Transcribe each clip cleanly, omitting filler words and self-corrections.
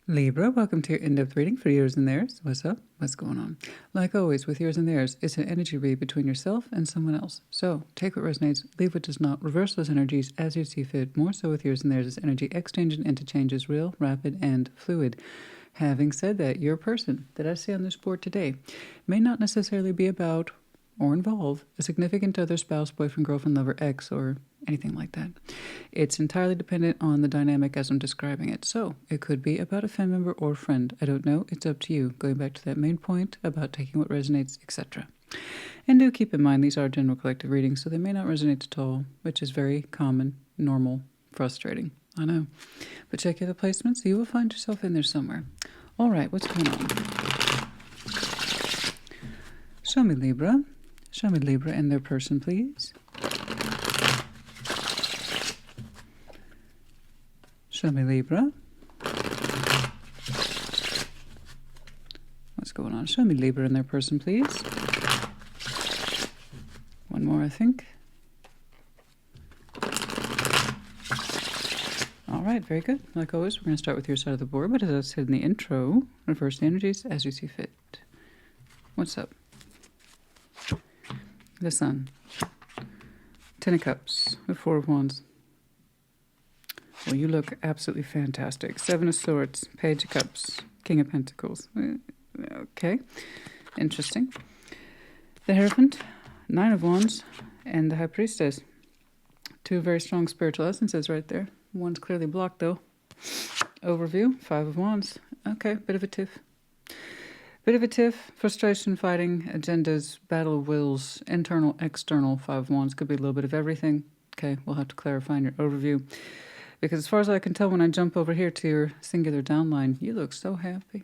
Libra, welcome to your in-depth reading for yours and theirs. What's up? What's going on? Like always, with yours and theirs, it's an energy read between yourself and someone else. So take what resonates, leave what does not, reverse those energies as you see fit. More so with yours and theirs, as energy exchange and interchange is real, rapid, and fluid. Having said that, your person that I see on this board today may not necessarily be about or involve a significant other, spouse, boyfriend, girlfriend, lover, ex, or anything like that. It's entirely dependent on the dynamic as I'm describing it. So it could be about a family member or friend. I don't know. It's up to you. Going back to that main point about taking what resonates, etc. And do keep in mind these are general collective readings, so they may not resonate at all, which is very common, normal, frustrating. I know. But check your other placements. You will find yourself in there somewhere. All right, what's going on? Show me Libra. Show me Libra and their person, please. Show me Libra. What's going on? Show me Libra and their person, please. One more, I think. All right, very good. Like always, we're going to start with your side of the board, but as I said in the intro, reverse the energies as you see fit. What's up? The Sun. Ten of Cups. The Four of Wands. Well, you look absolutely fantastic. Seven of Swords. Page of Cups. King of Pentacles. Okay. Interesting. The Hierophant. Nine of Wands. And the High Priestess. Two very strong spiritual essences right there. One's clearly blocked, though. Overview. Five of Wands. Okay. Bit of a tiff. Bit of a tiff, frustration, fighting, agendas, battle of wills, internal, external. Five of Wands could be a little bit of everything. Okay, we'll have to clarify in your overview. Because as far as I can tell, when I jump over here to your singular downline, you look so happy.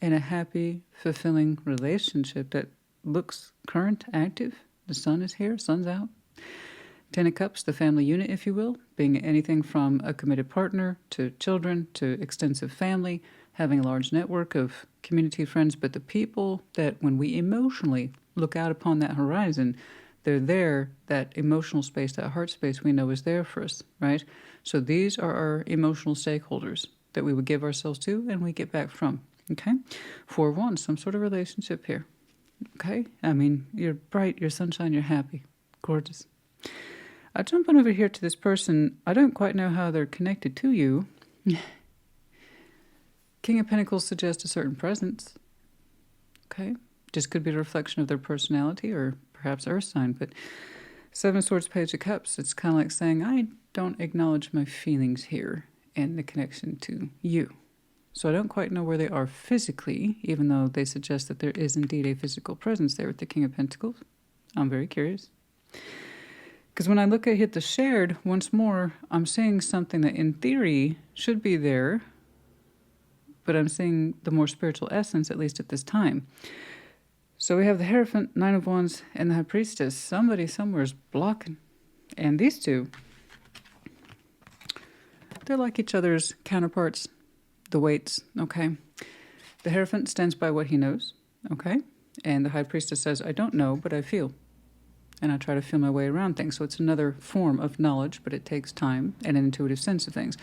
In a happy, fulfilling relationship that looks current, active. The sun is here, sun's out. Ten of Cups, the family unit, if you will, being anything from a committed partner to children to extensive family, having a large network of community friends, but the people that when we emotionally look out upon that horizon, they're there, that emotional space, that heart space we know is there for us, right? So these are our emotional stakeholders that we would give ourselves to and we get back from, okay? Four of Wands, some sort of relationship here, okay? I mean, you're bright, you're sunshine, you're happy, gorgeous. I jump on over here to this person. I don't quite know how they're connected to you. King of Pentacles suggests a certain presence. Okay. Just could be a reflection of their personality or perhaps earth sign. But Seven of Swords, Page of Cups. It's kind of like saying, I don't acknowledge my feelings here and the connection to you. So I don't quite know where they are physically, even though they suggest that there is indeed a physical presence there with the King of Pentacles. I'm very curious. Because when I look at the shared, once more, I'm seeing something that in theory should be there, but I'm seeing the more spiritual essence, at least at this time. So we have the Hierophant, Nine of Wands, and the High Priestess. Somebody somewhere is blocking. And these two, they're like each other's counterparts, the weights, okay? The Hierophant stands by what he knows, okay? And the High Priestess says, I don't know, but I feel. And I try to feel my way around things. So it's another form of knowledge, but it takes time and an intuitive sense of things.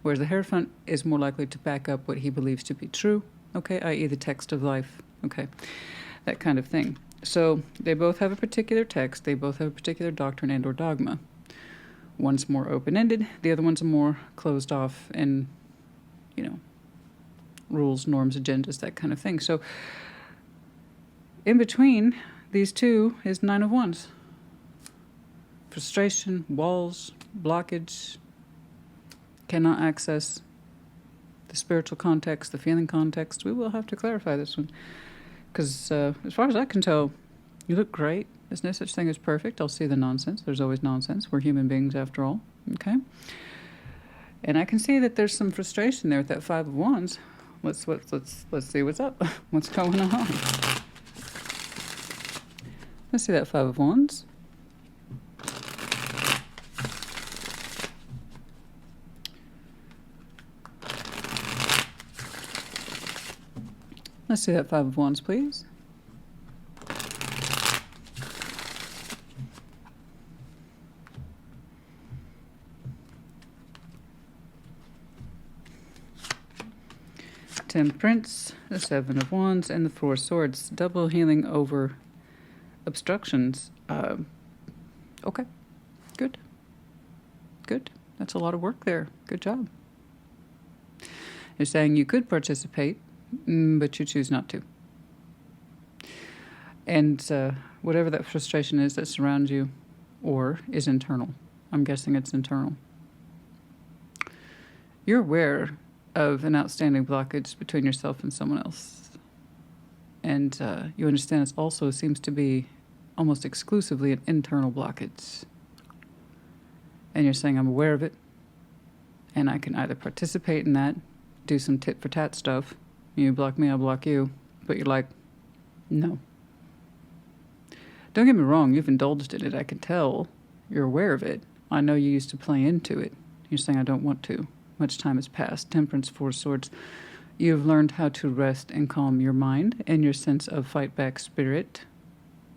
Whereas the Hierophant is more likely to back up what he believes to be true, okay, i.e. the text of life, okay, that kind of thing. So they both have a particular text. They both have a particular doctrine and or dogma. One's more open-ended. The other one's more closed off and, you know, rules, norms, agendas, that kind of thing. So in between these two is Nine of Wands. Frustration, walls, blockage, cannot access the spiritual context, the feeling context. We will have to clarify this one. Because as far as I can tell, you look great. There's no such thing as perfect. I'll see the nonsense. There's always nonsense. We're human beings after all. Okay? And I can see that there's some frustration there with that Five of Wands. Let's see what's up. What's going on? Let's see that Five of Wands. Let's see that Five of Wands, please. Temperance, the Seven of Wands, and the Four of Swords. Double healing over obstructions. Okay. Good. Good. That's a lot of work there. Good job. You're saying you could participate, but you choose not to. And whatever that frustration is that surrounds you or is internal, I'm guessing it's internal. You're aware of an outstanding blockage between yourself and someone else. And you understand it also seems to be almost exclusively an internal blockage. And you're saying, I'm aware of it, and I can either participate in that, do some tit-for-tat stuff. You block me, I'll block you. But you're like, no. Don't get me wrong, you've indulged in it. I can tell you're aware of it. I know you used to play into it. You're saying, I don't want to. Much time has passed. Temperance, Four of Swords. You've learned how to rest and calm your mind and your sense of fight-back spirit.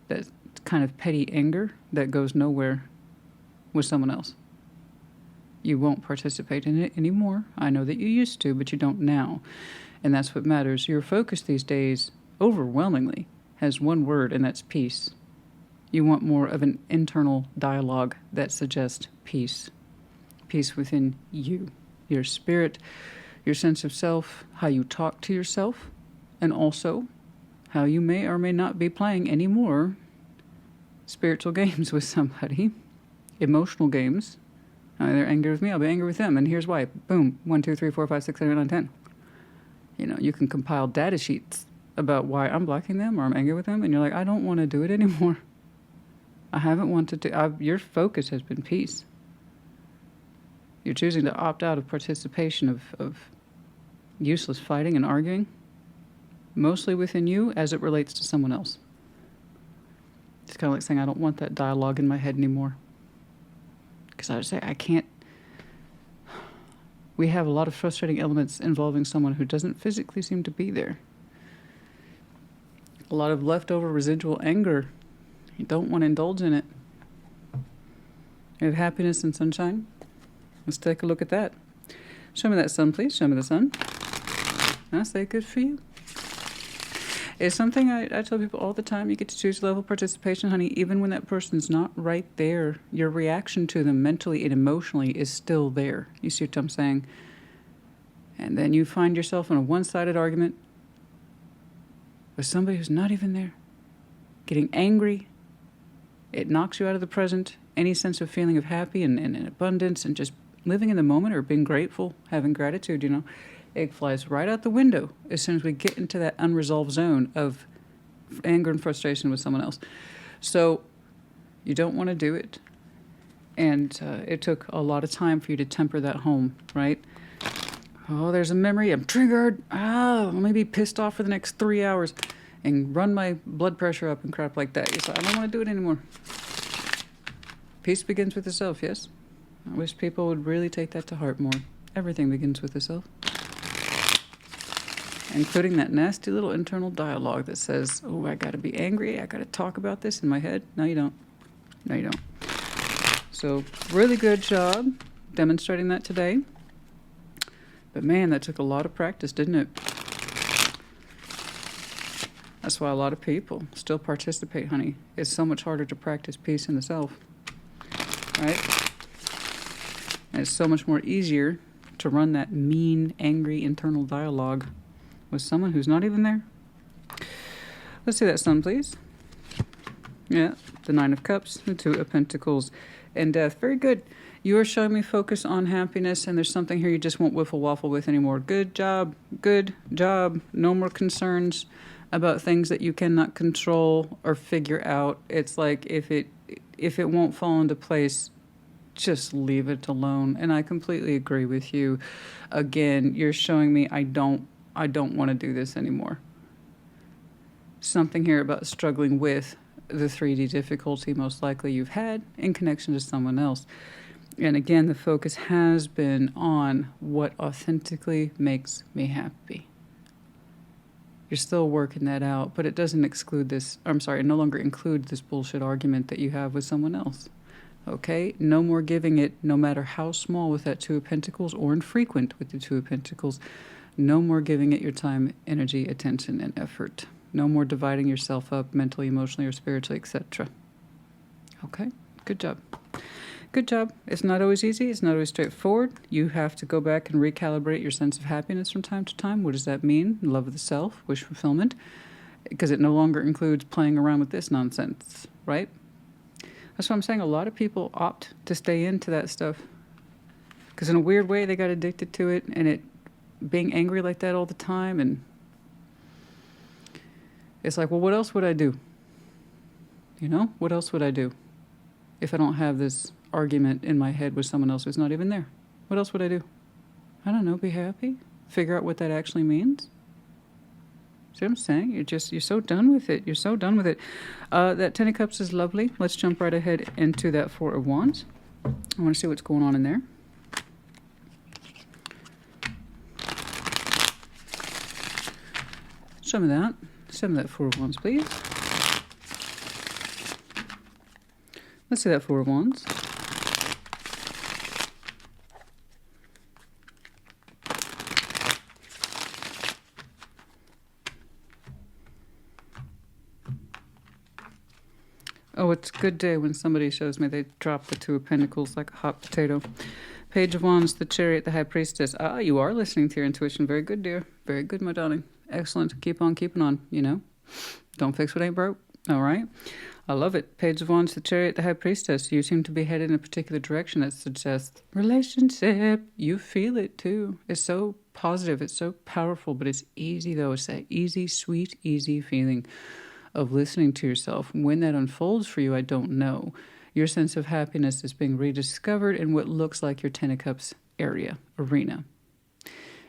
That kind of petty anger that goes nowhere with someone else. You won't participate in it anymore. I know that you used to, but you don't now. And that's what matters. Your focus these days, overwhelmingly, has one word, and that's peace. You want more of an internal dialogue that suggests peace. Peace within you, your spirit, your sense of self, how you talk to yourself, and also how you may or may not be playing any more spiritual games with somebody, emotional games. They're angry with me, I'll be angry with them, and here's why. Boom, 1, 2, 3, 4, 5, 6, 7, 8, 9, 10. You know, you can compile data sheets about why I'm blocking them or I'm angry with them, and you're like, I don't want to do it anymore. I haven't wanted to. Your focus has been peace. You're choosing to opt out of participation of useless fighting and arguing, mostly within you as it relates to someone else. It's kind of like saying, I don't want that dialogue in my head anymore. Because I would say, I can't. We have a lot of frustrating elements involving someone who doesn't physically seem to be there. A lot of leftover residual anger. You don't want to indulge in it. You have happiness and sunshine. Let's take a look at that. Show me that sun, please. Show me the sun. I say good for you. It's something I tell people all the time. You get to choose level of participation, honey. Even when that person's not right there, your reaction to them mentally and emotionally is still there. You see what I'm saying? And then you find yourself in a one-sided argument with somebody who's not even there. Getting angry. It knocks you out of the present. Any sense of feeling of happy and abundance and just living in the moment or being grateful, having gratitude, you know. It flies right out the window as soon as we get into that unresolved zone of anger and frustration with someone else. So you don't want to do it. And it took a lot of time for you to temper that home, right? Oh, there's a memory. I'm triggered. Let me be pissed off for the next 3 hours and run my blood pressure up and crap like that. So I don't want to do it anymore. Peace begins with the self, yes? I wish people would really take that to heart more. Everything begins with the self. Including that nasty little internal dialogue that says, oh, I got to be angry. I got to talk about this in my head. No, you don't. No, you don't. So really good job demonstrating that today. But man, that took a lot of practice, didn't it? That's why a lot of people still participate, honey. It's so much harder to practice peace in the self. Right? And it's so much more easier to run that mean, angry internal dialogue with someone who's not even there. Let's see that sun, please. Yeah, the Nine of Cups, the Two of Pentacles, and Death. Very good. You are showing me focus on happiness, and there's something here you just won't wiffle waffle with anymore. Good job. Good job. No more concerns about things that you cannot control or figure out. It's like if it won't fall into place, just leave it alone. And I completely agree with you. Again, you're showing me I don't want to do this anymore. Something here about struggling with the 3D difficulty most likely you've had in connection to someone else. And again, the focus has been on what authentically makes me happy. You're still working that out, but it doesn't exclude this, it no longer includes this bullshit argument that you have with someone else. Okay? No more giving it, no matter how small with that Two of Pentacles or infrequent with the Two of Pentacles. No more giving it your time, energy, attention, and effort. No more dividing yourself up mentally, emotionally, or spiritually, etc. Okay? Good job. Good job. It's not always easy. It's not always straightforward. You have to go back and recalibrate your sense of happiness from time to time. What does that mean? Love of the self, wish fulfillment. Because it no longer includes playing around with this nonsense, right? That's what I'm saying. A lot of people opt to stay into that stuff. Because in a weird way, they got addicted to it. And it being angry like that all the time. And it's like, well, what else would I do? You know, what else would I do if I don't have this argument in my head with someone else who's not even there? What else would I do? I don't know, be happy? Figure out what that actually means? See what I'm saying? You're so done with it. You're so done with it. That Ten of Cups is lovely. Let's jump right ahead into that Four of Wands. I want to see what's going on in there. Some of that Four of Wands, please. Let's see that Four of Wands. Oh, it's a good day when somebody shows me they drop the Two of Pentacles like a hot potato. Page of Wands, the Chariot, the High Priestess. Ah, you are listening to your intuition. Very good, dear. Very good, my darling. Excellent. Keep on keeping on, you know. Don't fix what ain't broke. All right. I love it. Page of Wands, the Chariot, the High Priestess. You seem to be headed in a particular direction that suggests relationship. You feel it too. It's so positive. It's so powerful, but it's easy though. It's that easy, sweet, easy feeling of listening to yourself. When that unfolds for you, I don't know. Your sense of happiness is being rediscovered in what looks like your Ten of Cups arena.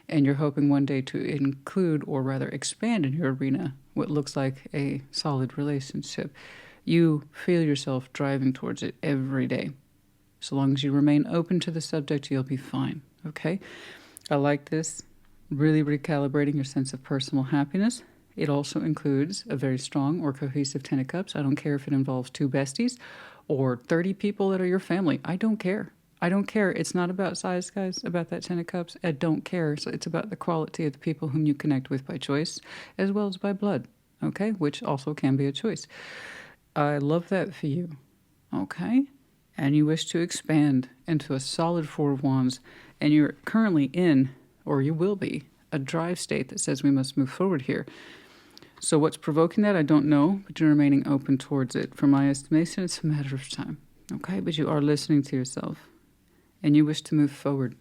And you're hoping one day to include, or rather expand in your arena, what looks like a solid relationship. You feel yourself driving towards it every day. So long as you remain open to the subject, you'll be fine. Okay? I like this. Really recalibrating your sense of personal happiness. It also includes a very strong or cohesive Ten of Cups. I don't care if it involves two besties or 30 people that are your family. I don't care. I don't care. It's not about size, guys, about that Ten of Cups. I don't care. So it's about the quality of the people whom you connect with by choice as well as by blood, okay, which also can be a choice. I love that for you, okay? And you wish to expand into a solid Four of Wands, and you're currently in, or you will be, a drive state that says we must move forward here. So what's provoking that, I don't know, but you're remaining open towards it. From my estimation, it's a matter of time, okay? But you are listening to yourself, and you wish to move forward.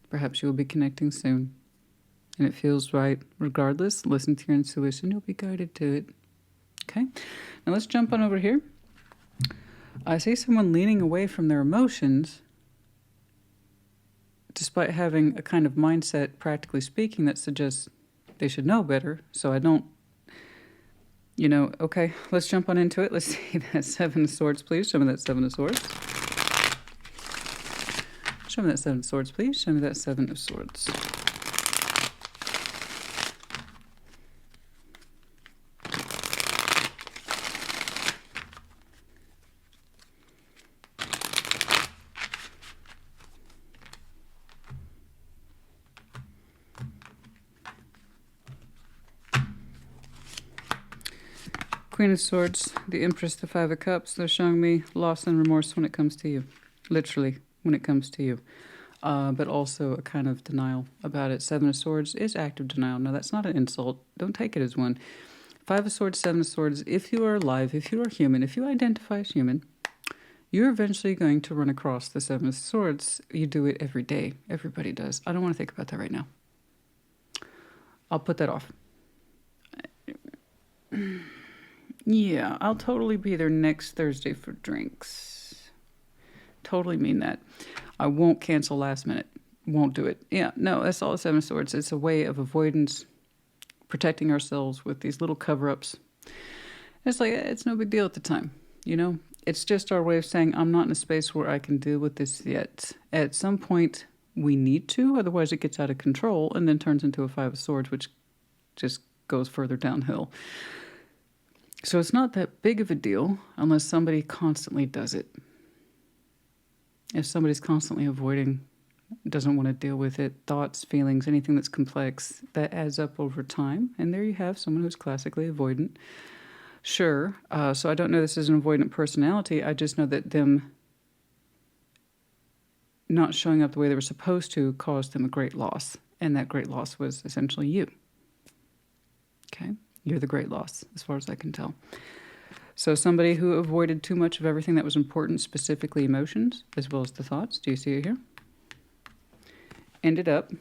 Perhaps you will be connecting soon, and it feels right. Regardless, listen to your intuition. You'll be guided to it, okay? Now let's jump on over here. I see someone leaning away from their emotions, despite having a kind of mindset, practically speaking, that suggests they should know better. So I don't, okay, let's jump on into it. Let's see that Seven of Swords, please. Show me that Seven of Swords. Show me that Seven of Swords, please. Show me that Seven of Swords. Queen of Swords, the Empress, the Five of Cups. They're showing me loss and remorse when it comes to you. Literally, when it comes to you. But also a kind of denial about it. Seven of Swords is active denial. Now, that's not an insult. Don't take it as one. Five of Swords, Seven of Swords. If you are alive, if you are human, if you identify as human, you're eventually going to run across the Seven of Swords. You do it every day. Everybody does. I don't want to think about that right now. I'll put that off. Yeah, I'll totally be there next Thursday for drinks. Totally mean that. I won't cancel last minute. Won't do it. Yeah, no, that's all the Seven of Swords. It's a way of avoidance, protecting ourselves with these little cover-ups. It's like, it's no big deal at the time, It's just our way of saying, I'm not in a space where I can deal with this yet. At some point, we need to, otherwise it gets out of control and then turns into a Five of Swords, which just goes further downhill. So it's not that big of a deal unless somebody constantly does it. If somebody's constantly avoiding doesn't want to deal with it. Thoughts, feelings, anything that's complex, that adds up over time. And there you have someone who's classically avoidant. Sure. So I don't know this is an avoidant personality. I just know that them not showing up the way they were supposed to caused them a great loss. And that great loss was essentially you. Okay? You're the great loss, as far as I can tell. So somebody who avoided too much of everything that was important, specifically emotions, as well as the thoughts, do you see it here? Ended up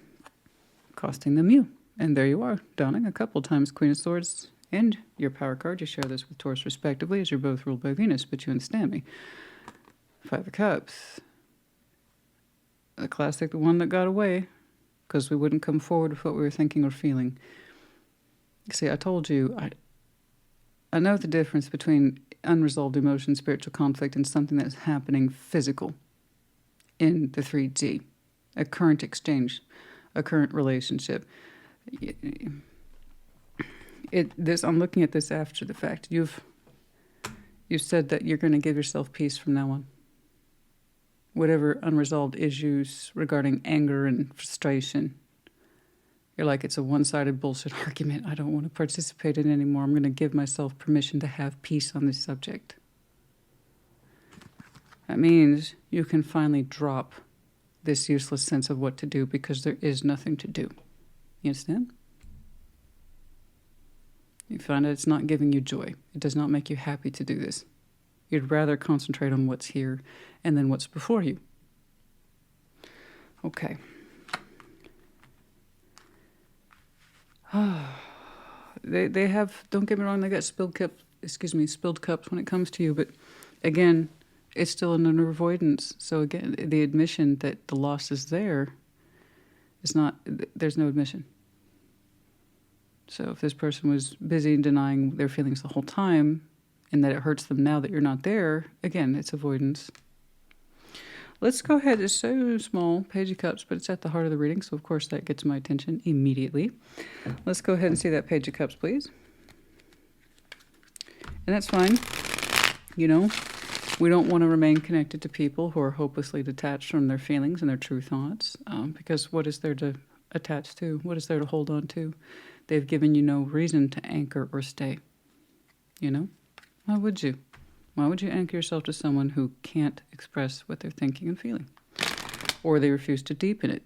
costing them you. And there you are, downing a couple times Queen of Swords and your power card. You share this with Taurus respectively, as you're both ruled by Venus, but you understand me. Five of Cups. The classic, the one that got away, because we wouldn't come forward with what we were thinking or feeling. See, I told you, I know the difference between unresolved emotion, spiritual conflict, and something that's happening physical in the 3D. A current exchange, a current relationship. I'm looking at this after the fact. You've said that you're going to give yourself peace from now on. Whatever unresolved issues regarding anger and frustration, you're like, it's a one-sided bullshit argument. I don't want to participate in it anymore. I'm going to give myself permission to have peace on this subject. That means you can finally drop this useless sense of what to do because there is nothing to do. You understand? You find that it's not giving you joy. It does not make you happy to do this. You'd rather concentrate on what's here and then what's before you. Okay. They have, don't get me wrong, they got spilled cups when it comes to you, but again, it's still an avoidance. So again, the admission that the loss is there is not, there's no admission. So if this person was busy denying their feelings the whole time and that it hurts them now that you're not there, again, it's avoidance. Let's go ahead. It's so small, Page of Cups, but it's at the heart of the reading, so of course that gets my attention immediately. Let's go ahead and see that Page of Cups, please. And that's fine. You know, we don't want to remain connected to people who are hopelessly detached from their feelings and their true thoughts, because what is there to attach to? What is there to hold on to? They've given you no reason to anchor or stay. You know? Why would you? Why would you anchor yourself to someone who can't express what they're thinking and feeling? Or they refuse to deepen it?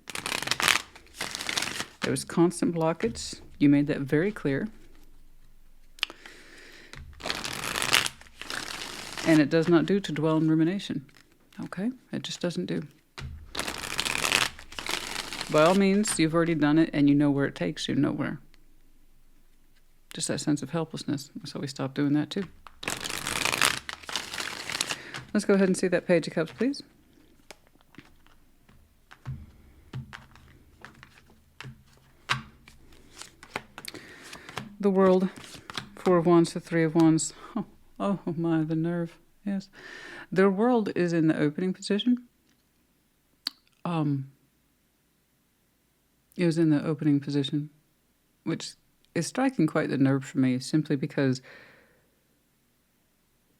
There was constant blockage. You made that very clear. And it does not do to dwell in rumination. Okay? It just doesn't do. By all means, you've already done it and you know where it takes you, nowhere. Just that sense of helplessness. So we stopped doing that too. Let's go ahead and see that Page of Cups, please. The World, Four of Wands to Three of Wands. Oh my, the nerve. Yes. The World is in the opening position. It was in the opening position, which is striking quite the nerve for me, simply because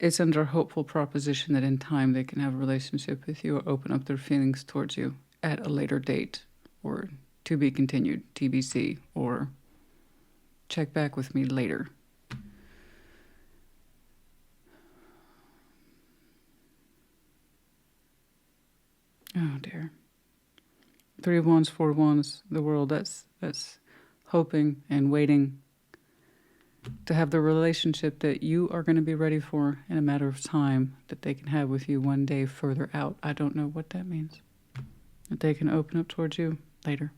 it's under a hopeful proposition that in time they can have a relationship with you or open up their feelings towards you at a later date, or to be continued, TBC, or check back with me later. Oh dear. Three of Wands, Four of Wands, the World, that's hoping and waiting to have the relationship that you are going to be ready for in a matter of time, that they can have with you one day further out. I don't know what that means. That they can open up towards you later.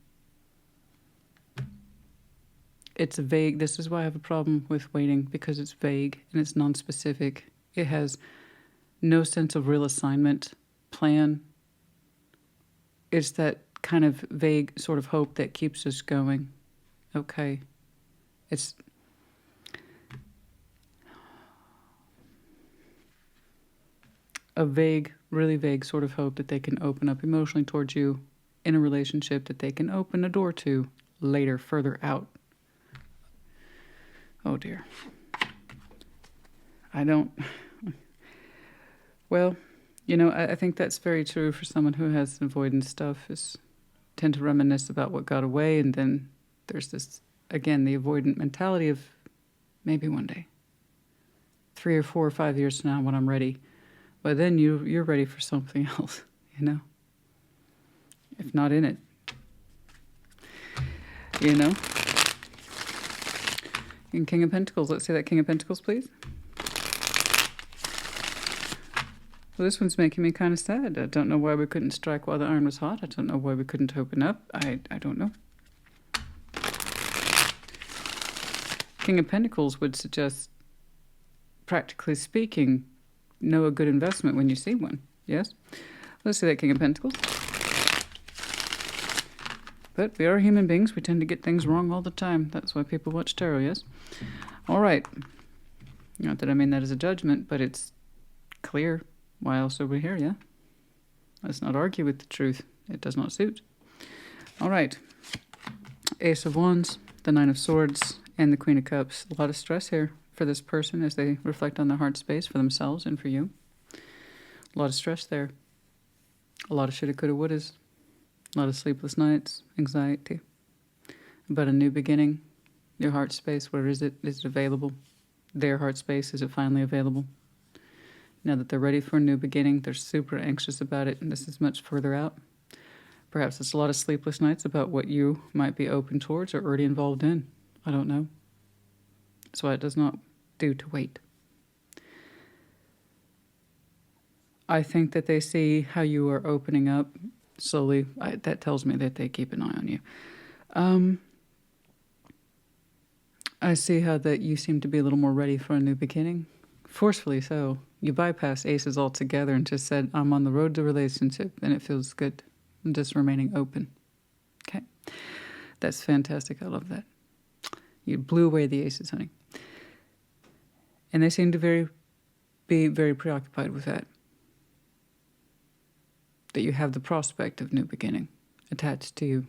It's vague. This is why I have a problem with waiting, because it's vague and it's non-specific. It has no sense of real assignment, plan. It's that kind of vague sort of hope that keeps us going. Okay. It's a vague, really vague sort of hope that they can open up emotionally towards you in a relationship that they can open a door to later, further out. Oh dear. Well, you know, I think that's very true for someone who has avoidance stuff. Is tend to reminisce about what got away, and then there's this, again, the avoidant mentality of maybe one day, 3 or 4 or 5 years from now when I'm ready. But then you're ready for something else, you know? If not in it. You know? In King of Pentacles, let's say that King of Pentacles, please. Well, this one's making me kind of sad. I don't know why we couldn't strike while the iron was hot. I don't know why we couldn't open up. I don't know. King of Pentacles would suggest, practically speaking, know a good investment when you see one. Yes? Let's say that King of Pentacles. But we are human beings. We tend to get things wrong all the time. That's why people watch tarot, yes? All right. Not that I mean that as a judgment, but it's clear. Why else are we here, yeah? Let's not argue with the truth. It does not suit. All right. Ace of Wands, the Nine of Swords, and the Queen of Cups. A lot of stress here for this person as they reflect on their heart space for themselves and for you. A lot of stress there. A lot of shoulda, coulda, wouldas. A lot of sleepless nights, anxiety. About a new beginning. Your heart space, where is it? Is it available? Their heart space, is it finally available? Now that they're ready for a new beginning, they're super anxious about it, and this is much further out. Perhaps it's a lot of sleepless nights about what you might be open towards or already involved in. I don't know. That's why it does not do to wait. I think that they see how you are opening up slowly. That tells me that they keep an eye on you. I see how that you seem to be a little more ready for a new beginning. Forcefully so. You bypass aces altogether and just said, I'm on the road to relationship and it feels good. I'm just remaining open. Okay. That's fantastic. I love that. You blew away the aces, honey. And they seem to be very preoccupied with that. That you have the prospect of new beginning attached to you.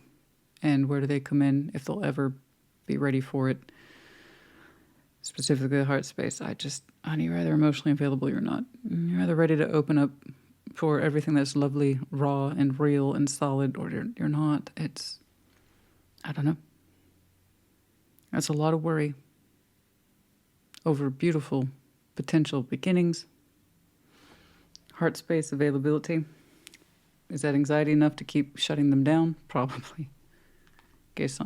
And where do they come in, if they'll ever be ready for it? Specifically the heart space. Honey, you're either emotionally available or you're not. You're either ready to open up for everything that's lovely, raw, and real, and solid, or you're not. I don't know. That's a lot of worry over beautiful potential beginnings. Heart space availability. Is that anxiety enough to keep shutting them down? Probably. Based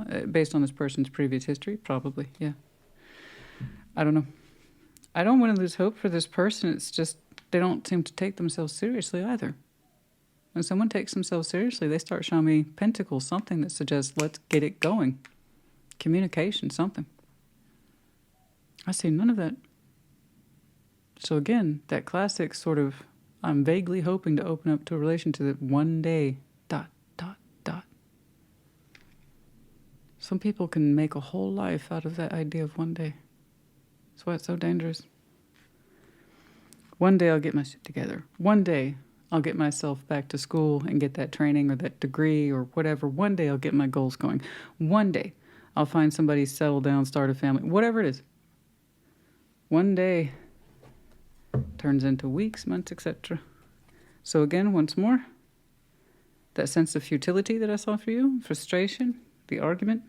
on this person's previous history? Probably, yeah. I don't know. I don't want to lose hope for this person. It's just they don't seem to take themselves seriously either. When someone takes themselves seriously, they start showing me pentacles, something that suggests let's get it going. Communication, something. I see none of that. So again, that classic sort of, I'm vaguely hoping to open up to a relationship that one day, ... Some people can make a whole life out of that idea of one day. That's why it's so dangerous. One day I'll get my shit together. One day I'll get myself back to school and get that training or that degree or whatever. One day I'll get my goals going. One day I'll find somebody, settle down, start a family, whatever it is. One day turns into weeks, months, etc. So again, once more, that sense of futility that I saw for you, frustration, the argument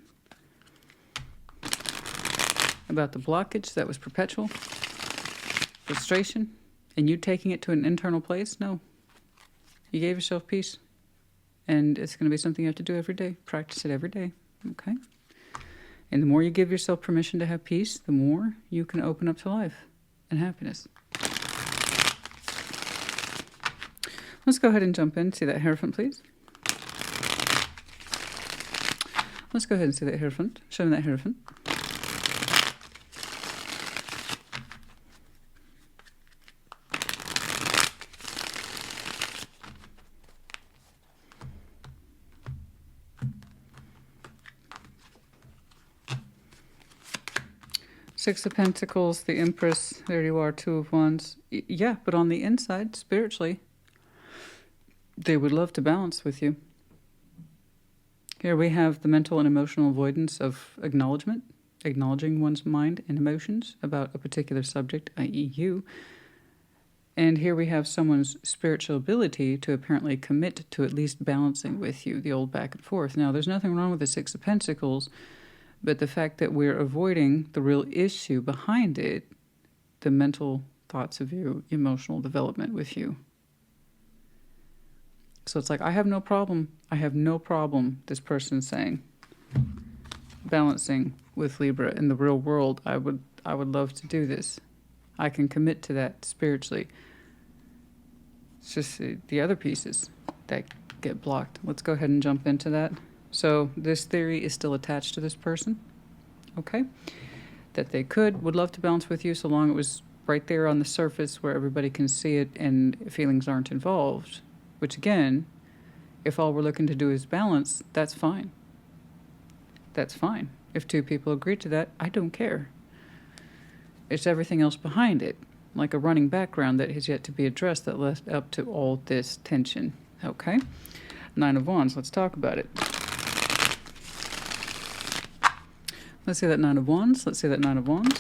about the blockage that was perpetual, frustration, and you taking it to an internal place, no. You gave yourself peace, and it's going to be something you have to do every day. Practice it every day, okay? And the more you give yourself permission to have peace, the more you can open up to life and happiness. Let's go ahead and jump in. See that Hierophant, please? Let's go ahead and see that Hierophant. Show me that Hierophant. Six of Pentacles, the Empress, there you are, Two of Wands. Yeah, but on the inside, spiritually, they would love to balance with you. Here we have the mental and emotional avoidance of acknowledgement, acknowledging one's mind and emotions about a particular subject, i.e. you. And here we have someone's spiritual ability to apparently commit to at least balancing with you, the old back and forth. Now, there's nothing wrong with the Six of Pentacles, but the fact that we're avoiding the real issue behind it, the mental thoughts of you, emotional development with you. So it's like, I have no problem, this person's saying, balancing with Libra in the real world. I would love to do this. I can commit to that spiritually. It's just the other pieces that get blocked. Let's go ahead and jump into that. So this theory is still attached to this person, okay? That they would love to balance with you so long it was right there on the surface where everybody can see it and feelings aren't involved. Which again, if all we're looking to do is balance, that's fine. That's fine. If two people agree to that, I don't care. It's everything else behind it, like a running background that has yet to be addressed that led up to all this tension. Okay? Nine of Wands, let's talk about it. Let's see that Nine of Wands. Let's see that Nine of Wands.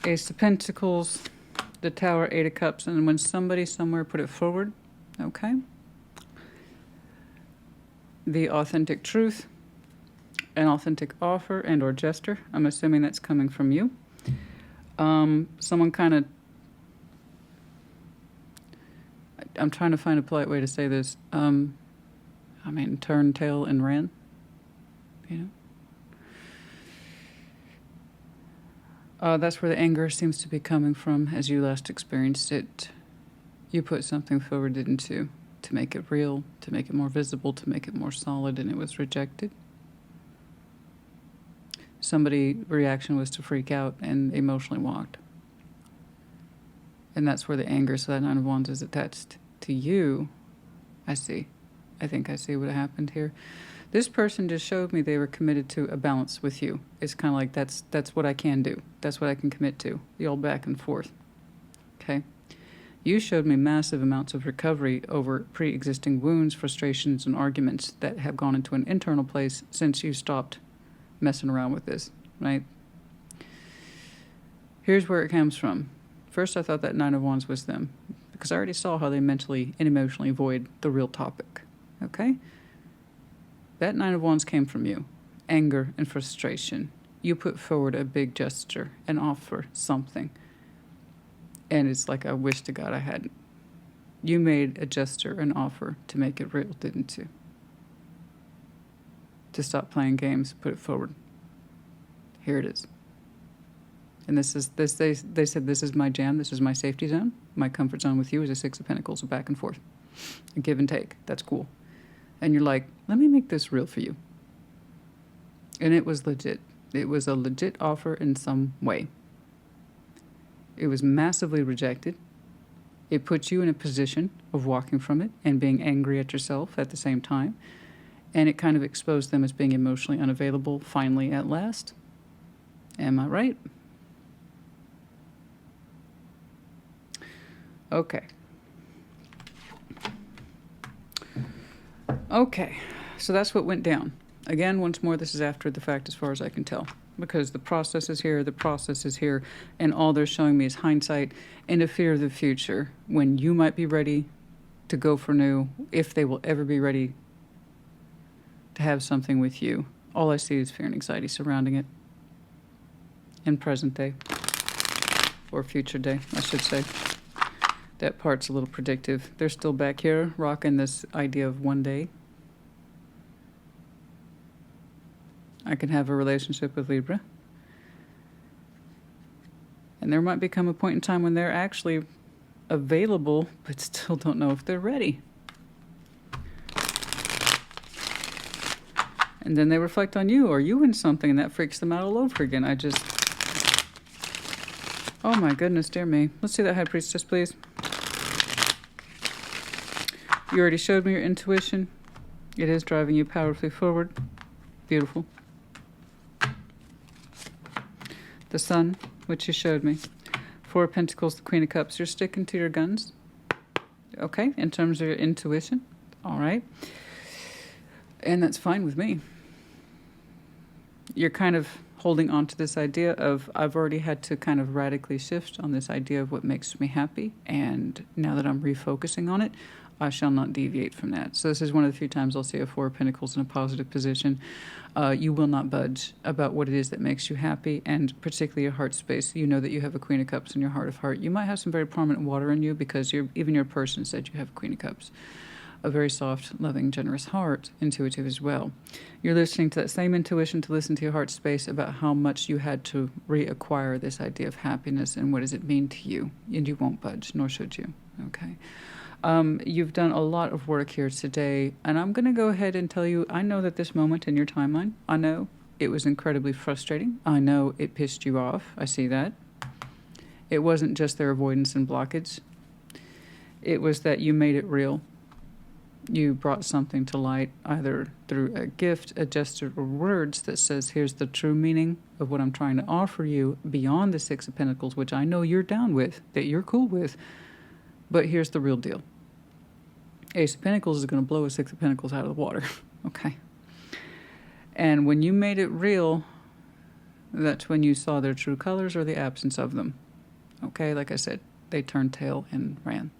Ace of Pentacles, the Tower, Eight of Cups, and when somebody somewhere put it forward, okay? The authentic truth, an authentic offer and or gesture. I'm assuming that's coming from you. Someone kind of, I'm trying to find a polite way to say this. I mean, turned tail and ran, you know? That's where the anger seems to be coming from as you last experienced it. You put something forward, didn't you? To make it real, to make it more visible, to make it more solid, and it was rejected. Somebody's reaction was to freak out and emotionally walked. And that's where the anger, so that Nine of Wands is attached to you. I see. I think I see what happened here. This person just showed me they were committed to a balance with you. It's kind of like that's what I can do. That's what I can commit to. The old back and forth. Okay? You showed me massive amounts of recovery over pre-existing wounds, frustrations, and arguments that have gone into an internal place since you stopped messing around with this, right? Here's where it comes from. First, I thought that Nine of Wands was them, because I already saw how they mentally and emotionally avoid the real topic. Okay? That Nine of Wands came from you. Anger and frustration. You put forward a big gesture, an offer, something. And it's like, I wish to God I hadn't. You made a gesture, an offer to make it real, didn't you? To stop playing games, put it forward. Here it is. And they said this is my jam, this is my safety zone. My comfort zone with you is a Six of Pentacles, a back and forth. A give and take. That's cool. And you're like, let me make this real for you. And it was legit. It was a legit offer in some way. It was massively rejected. It puts you in a position of walking from it and being angry at yourself at the same time. And it kind of exposed them as being emotionally unavailable, finally, at last. Am I right? Okay. Okay, so that's what went down. Again, once more, this is after the fact as far as I can tell. Because the process is here, and all they're showing me is hindsight and a fear of the future, when you might be ready to go for new, if they will ever be ready to have something with you. All I see is fear and anxiety surrounding it. In present day. Or future day, I should say. That part's a little predictive. They're still back here, rocking this idea of one day I can have a relationship with Libra. And there might become a point in time when they're actually available, but still don't know if they're ready. And then they reflect on you, or you in something, and that freaks them out all over again. Oh my goodness, dear me. Let's see that High Priestess, please. You already showed me your intuition. It is driving you powerfully forward. Beautiful. The Sun, which you showed me. Four of Pentacles, the Queen of Cups. You're sticking to your guns. Okay, in terms of your intuition. All right. And that's fine with me. You're kind of holding on to this idea of, I've already had to kind of radically shift on this idea of what makes me happy. And now that I'm refocusing on it, I shall not deviate from that. So this is one of the few times I'll see a Four of Pentacles in a positive position. You will not budge about what it is that makes you happy, and particularly your heart space. You know that you have a Queen of Cups in your heart of heart. You might have some very prominent water in you because even your person said you have a Queen of Cups. A very soft, loving, generous heart, intuitive as well. You're listening to that same intuition to listen to your heart space about how much you had to reacquire this idea of happiness and what does it mean to you. And you won't budge, nor should you. Okay. You've done a lot of work here today, and I'm going to go ahead and tell you, I know that this moment in your timeline, I know it was incredibly frustrating. I know it pissed you off. I see that. It wasn't just their avoidance and blockage. It was that you made it real. You brought something to light, either through a gift, a gesture, or words that says, here's the true meaning of what I'm trying to offer you beyond the Six of Pentacles, which I know you're down with, that you're cool with. But here's the real deal. Ace of Pentacles is going to blow a Six of Pentacles out of the water. Okay. And when you made it real, that's when you saw their true colors or the absence of them. Okay, like I said, they turned tail and ran.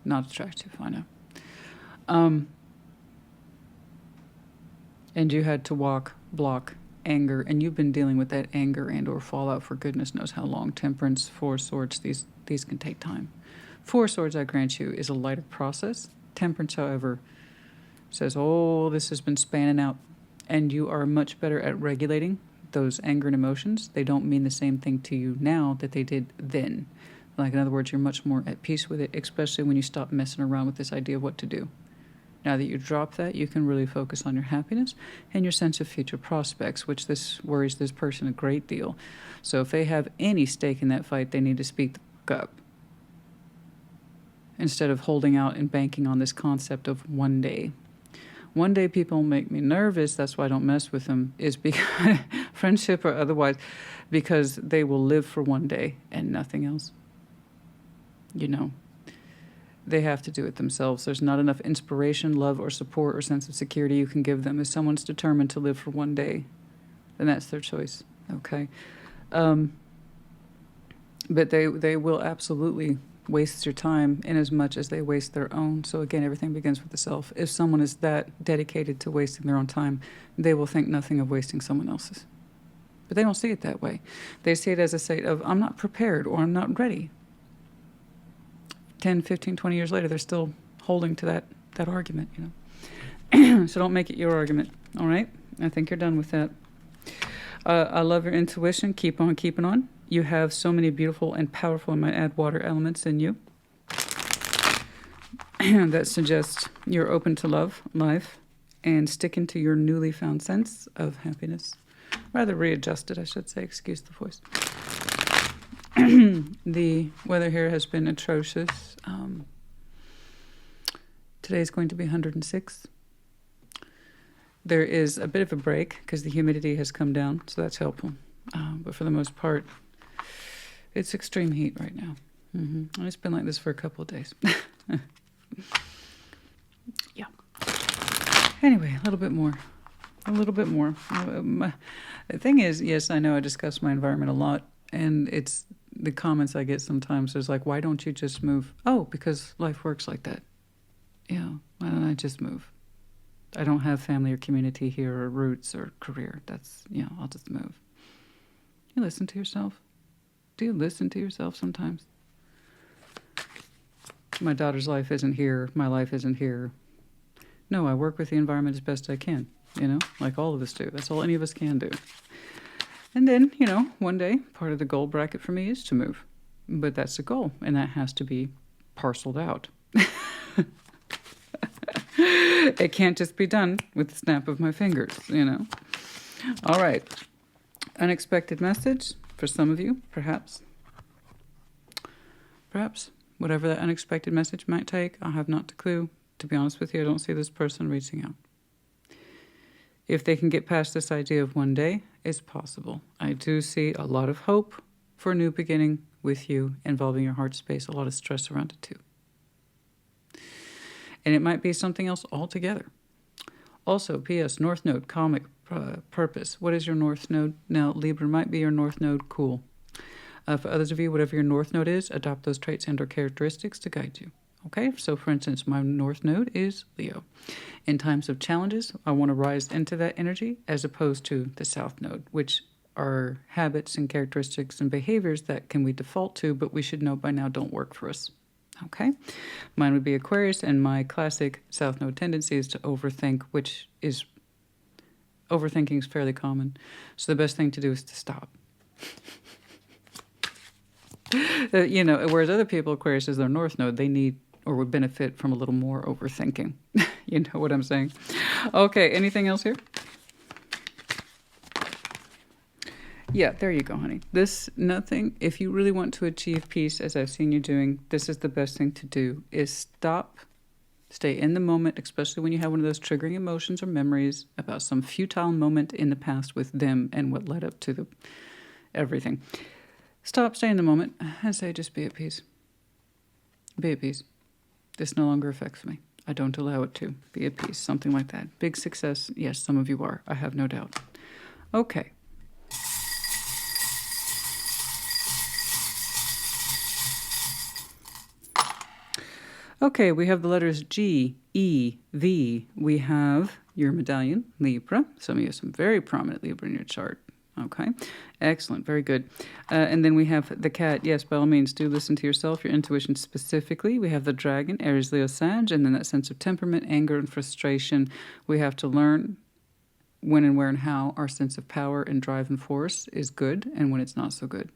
Not attractive, I know. And you had to block anger, and you've been dealing with that anger and or fallout for goodness knows how long. Temperance, Four of Swords, these can take time. Four of Swords, I grant you, is a lighter process. Temperance, however, says, oh, this has been spanning out, and you are much better at regulating those anger and emotions. They don't mean the same thing to you now that they did then. Like, in other words, you're much more at peace with it, especially when you stop messing around with this idea of what to do. Now that you drop that, you can really focus on your happiness and your sense of future prospects, which this worries this person a great deal. So if they have any stake in that fight, they need to speak the fuck up. Instead of holding out and banking on this concept of one day. One day people make me nervous, that's why I don't mess with them, is because friendship or otherwise, because they will live for one day and nothing else. You know, they have to do it themselves. There's not enough inspiration, love, or support or sense of security you can give them. If someone's determined to live for one day, then that's their choice, okay? But they will absolutely waste your time in as much as they waste their own. So again, everything begins with the self. If someone is that dedicated to wasting their own time, they will think nothing of wasting someone else's. But they don't see it that way. They see it as a state of, I'm not prepared or I'm not ready. 10, 15, 20 years later, they're still holding to that argument, you know. So don't make it your argument, all right? I think you're done with that. I love your intuition. Keep on keeping on. You have so many beautiful and powerful, I might add, water elements in you. That suggests you're open to love, life, and sticking to your newly found sense of happiness. Rather readjusted, I should say. Excuse the voice. The weather here has been atrocious. Today's going to be 106. There is a bit of a break because the humidity has come down, so that's helpful. But for the most part, it's extreme heat right now. And it's been like this for a couple of days. Yeah. Anyway, a little bit more. The thing is, yes, I know I discuss my environment a lot, and it's the comments I get sometimes is like, why don't you just move? Oh, because life works like that. Yeah, why don't I just move? I don't have family or community here or roots or career. That's, I'll just move. You listen to yourself. Do you listen to yourself sometimes? My daughter's life isn't here. My life isn't here. No, I work with the environment as best I can, like all of us do. That's all any of us can do. And then, one day, part of the goal bracket for me is to move. But that's a goal, and that has to be parceled out. It can't just be done with the snap of my fingers, All right. Unexpected message for some of you, perhaps. Perhaps. Whatever that unexpected message might take, I have not a clue. To be honest with you, I don't see this person reaching out. If they can get past this idea of one day, it's possible. I do see a lot of hope for a new beginning with you, involving your heart space, a lot of stress around it too. And it might be something else altogether. Also, P.S. North Node, comic purpose. What is your North Node? Now, Libra might be your North Node. Cool. For others of you, whatever your North Node is, adopt those traits and or characteristics to guide you. Okay, so for instance, my North Node is Leo. In times of challenges, I want to rise into that energy as opposed to the South Node, which are habits and characteristics and behaviors that can we default to, but we should know by now don't work for us. Okay, mine would be Aquarius, and my classic South Node tendency is to overthink, which is, overthinking is fairly common. So the best thing to do is to stop. You know, whereas other people, Aquarius is their North Node, they need or would benefit from a little more overthinking. You know what I'm saying? Okay, anything else here? Yeah, there you go, honey. This, nothing, if you really want to achieve peace, as I've seen you doing, this is the best thing to do, is stop, stay in the moment, especially when you have one of those triggering emotions or memories about some futile moment in the past with them and what led up to the everything. Stop, stay in the moment, and say, just be at peace. Be at peace. This no longer affects me. I don't allow it to. Be at peace. Something like that. Big success. Yes, some of you are. I have no doubt. Okay. Okay, we have the letters G, E, V. We have your medallion, Libra. Some of you have some very prominent Libra in your chart. Okay, excellent, very good. And then we have the cat. Yes, by all means, do listen to yourself, your intuition specifically. We have the dragon, Aries, Leo, Sag, and then that sense of temperament, anger, and frustration. We have to learn when and where and how our sense of power and drive and force is good and when it's not so good.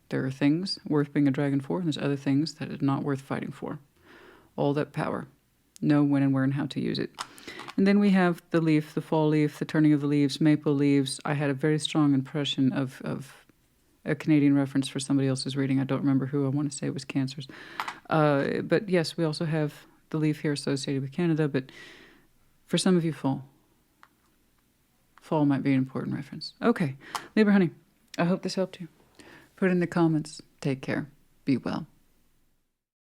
There are things worth being a dragon for, and there's other things that are not worth fighting for. All that power. Know when and where and how to use it. And then we have the leaf, the fall leaf, the turning of the leaves, maple leaves. I had a very strong impression of a Canadian reference for somebody else's reading. I don't remember who. I want to say it was Cancers. But yes, we also have the leaf here associated with Canada. But for some of you, fall. Fall might be an important reference. Okay, Libra honey, I hope this helped you. Put it in the comments. Take care. Be well.